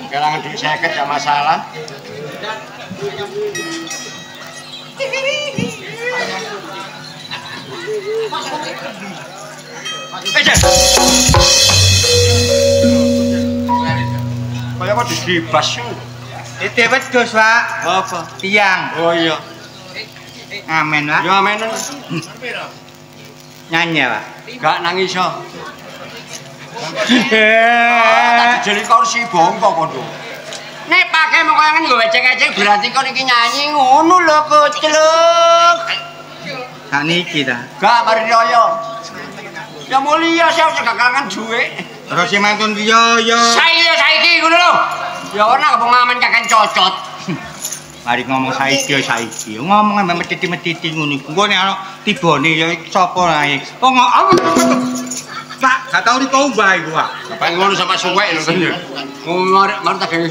Kelangan duit 50 gak masalah. Kaya apa digibas yo. Itu wedhus, Pak. Apa? Tiang. Oh iya. Amen, Pak. Ya amenen. Nyanyi, Pak. Gak nangis yo. Tak dijeli kursi bongko kono. Nek pake mengko nggo ecek-ecek berarti kon iki nyanyi ngono lho kocluk. Sakniki ta. Gak mari raya. Ya mulia sih gak kangen duwe. Terus si mantun ki yo. Saiki ngono lho. Ya ora kok ngamen kakek cocot. Mari ngomong saiki. Ngomong ambek medhiti-medhiti ngono iku. Engko nek ana tibane ya sapa ae. Oh Pak, gak tau riko mbah iku, Pak. Apa ngono sama suwek lho kan. Mari tak gawe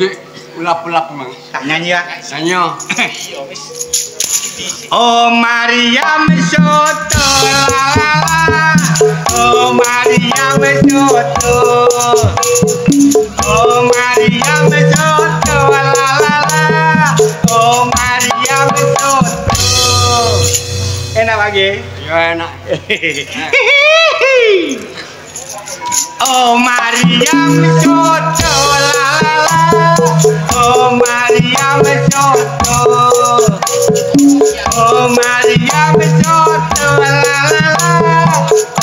ulap-ulap mang. Tak nyanyi ya. Nyanyi. Oh Maryam soto la. Oh Maryam soto. Oh Maryam soto la. Oh Maryam soto. Enak lagi? Ya enak. Oh Maryam soto la. Oh Maryam soto. Oh Maryam soto la.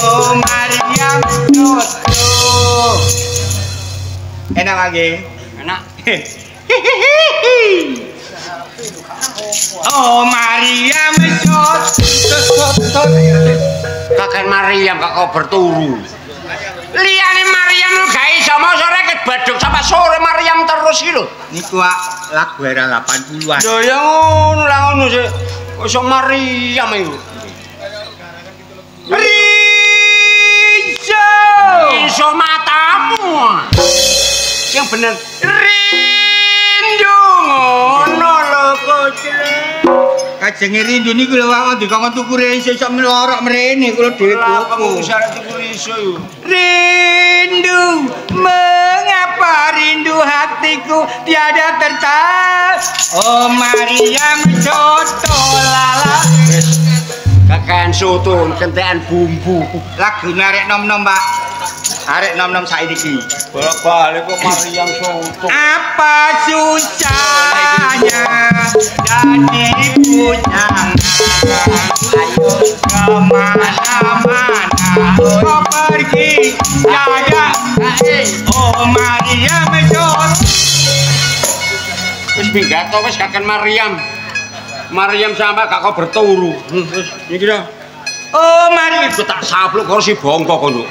Oh Maryam soto. Enak lagi? Enak. Oh Maryam soto. Kakek Maryam gak kau berturu. Liyane Maryam lu gak iso masa reket baduk sampai sore Maryam terus iki lho. Niku lagu era 80-an. Lho ya ngono lah ngono sih. Iso Maryam iku. Riso. Iso matamu. Yang bener rindu ngono lho koclek. Kajenge rindu niku lho wong dikon tuku riso iso melorok mrene kula dhewe tuku. Syarat tuku riso yo. Rindu, mengapa rindu hatiku tiada tertas. Oh Maryam soto lala. Kakean soto, kentekan bumbu. Lagu arek nom-nom, Pak. Arek nom-nom saiki. Bolak-balik kok Maryam soto. Apa susahnya jadi bujang. Ayo kemana-mana kau pergi tiada. Oh Maryam soto. Wis minggato wis kakean Maryam. Maryam sampai gak kau berturu. Terus iki dah. Oh Maryam Iku tak sapluk kursi bongko kono.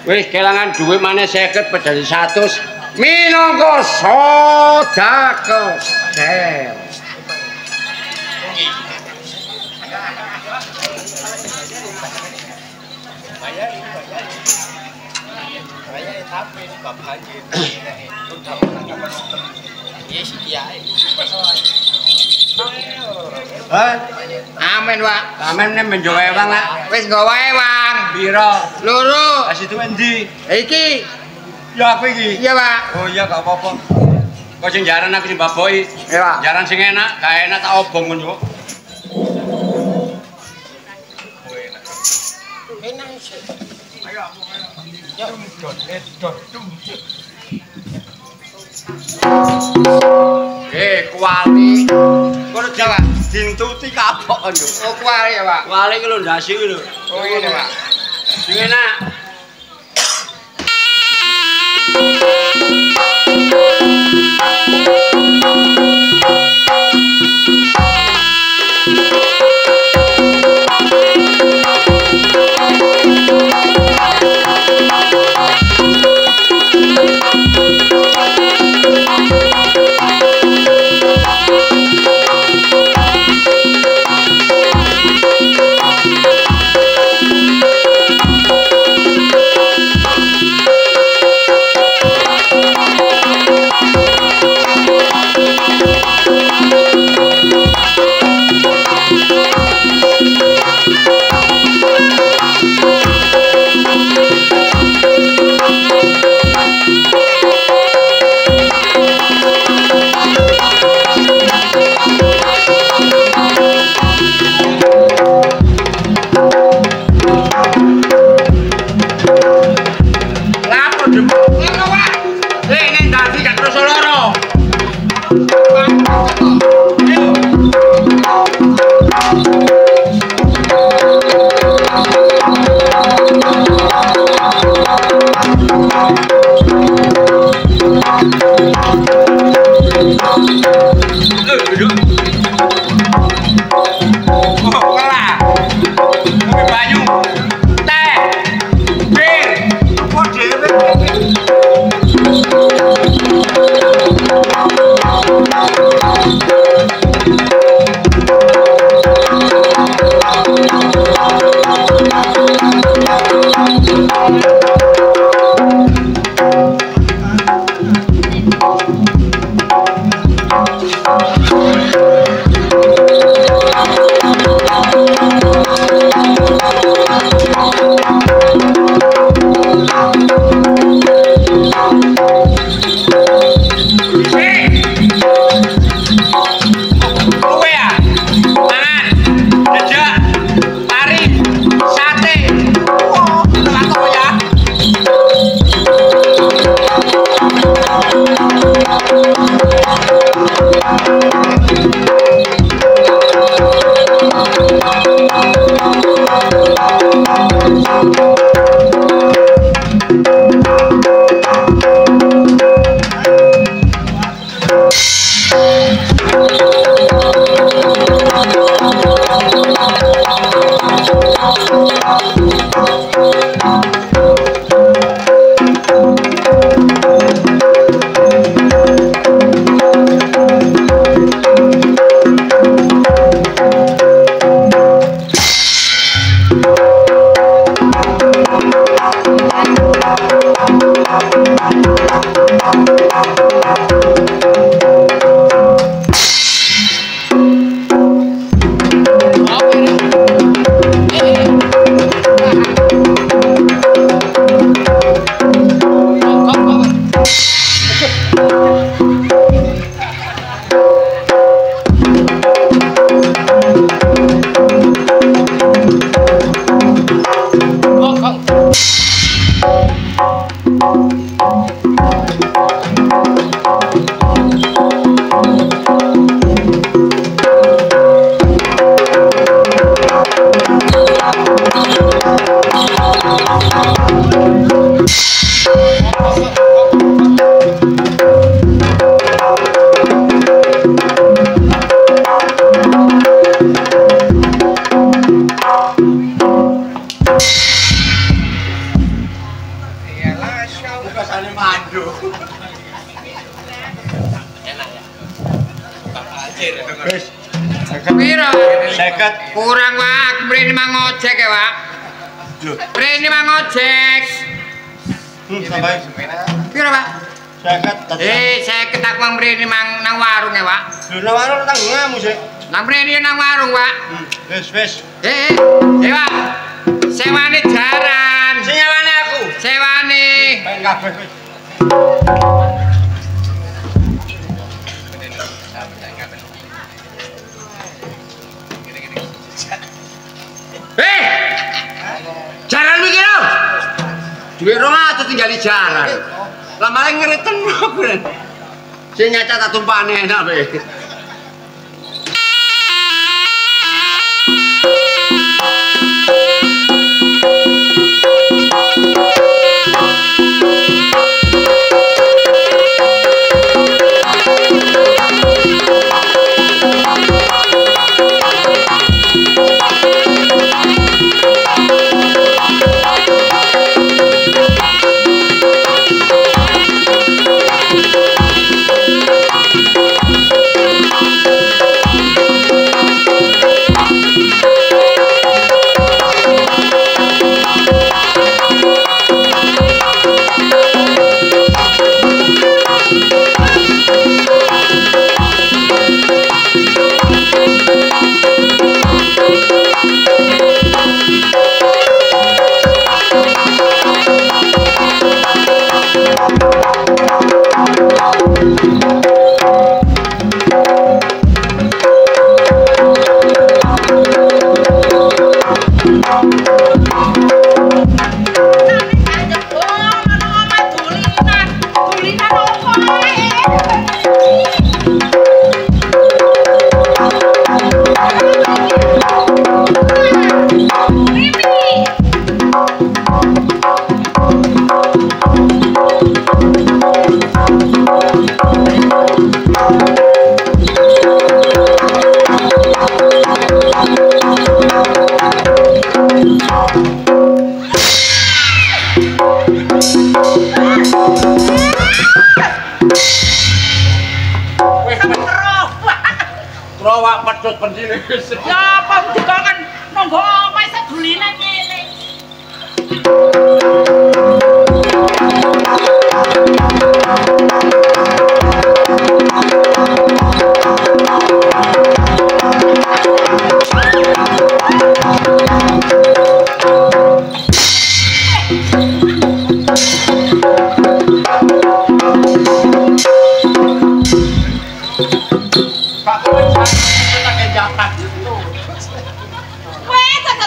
Wis kelangan duit maneh 50 pedali 100. Minangka sedekah. Amin, Pak. Amen nek menjo ewang lak. Wis nggawa ewang. Piro? Loro. Kasih tuwek ndi? Iki. Ya aku iki. Iya, Pak. Oh iya gak apa-apa. Kok sing jaran aku sing baboki. Iya, Pak. Jaran sing enak, gak enak tak obong ngono. Enak sih. Ayo. Kuali. Kono Jawa dintuti kapok lho. Oh, kuali ya, Pak. Kuali iki lho ndasi iki lho. Oh, iya, Pak. Sing enak. Rasane mandu. Wis. Piro? 50. Kurang Pak, aku mrene mang ojek ya, Pak. Lho, Mrene mang ojek. sampai Piro, Pak? 50. 50 aku mang mrene mang nang warung ya, Pak. Lho, nang warung tanggunganmu sih. Nang mrene nang warung, Pak. Wis. Pak. Sewane jaran. Sing nyawane aku. Sewane. Pengen kabeh wis. Jaran iki lho. Duwe 200 tinggal di jaran. Lah malah ngereten kok. Sing nyacat tak tumpane enak be. Rowak pedhot pendine wis. Ya apa dikongen nanggo omahe sedulina ngene.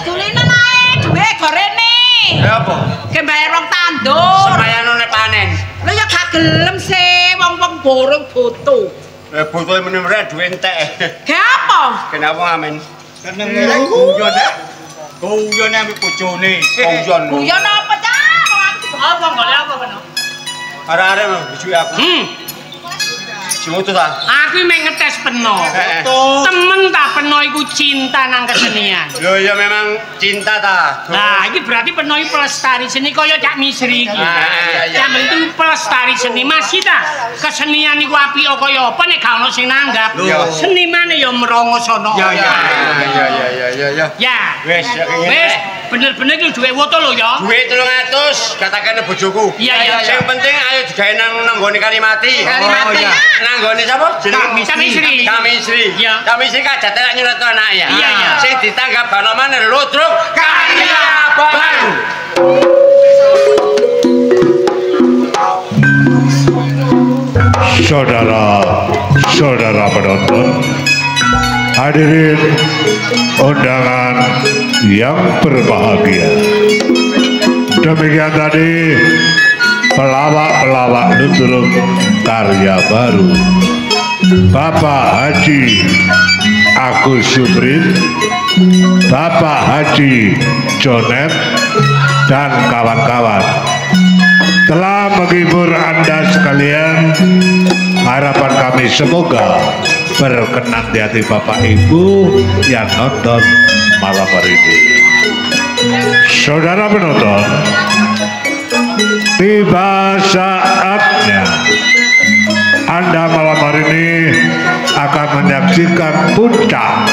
Sedulina nae duwe gorene. Ya apa? Ke bayar wong tandur. Sembayano nek panen. Lah ya gak gelem sih wong-wong borong foto. Butuhe meneh duwe entek. Ke apa? Kenapa ngamen? Seneng guyon ya. Guyon ambek bojone. Guyon apa cah? Wong aku apa golek apa kono? Arek-arek bojoke aku. Cimutu ta? Aku mek ngetes peno. Temen ta peno iku cinta nang kesenian. Lho ya memang cinta ta. Nah, iki berarti peno iki pelestari seni kaya Cak Misri iki. Cak Misri pelestari seni masih ta. Kesenian iku apik kaya apa nek gak ono sing nanggap. Senimane ya mrongosana. Ya. Ya. Wis ya kene. Wis, bener-bener iki duwe woto lho ya. Duit 300 katakan bojoku. Iya. Sing penting ayo digawe nang nggone Kalimati. Kalimati. Nang nggone sapa? Jeneng Cak Misri. Iya. Cak Misri kajate lak nyuratno anak ya. Iya. Sing ditanggap Banoman Ludruk Karya Baru. Saudara penonton, hadirin undangan yang berbahagia. Demikian tadi pelawak-pelawak Ludruk Karya Baru, Bapak Haji Agus Suprit, Bapak Haji Jonet, dan kawan-kawan telah menghibur Anda sekalian. Harapan kami semoga berkenan di hati Bapak Ibu yang nonton malam hari ini. Saudara penonton, tiba saatnya Anda malam hari ini akan menyaksikan puncak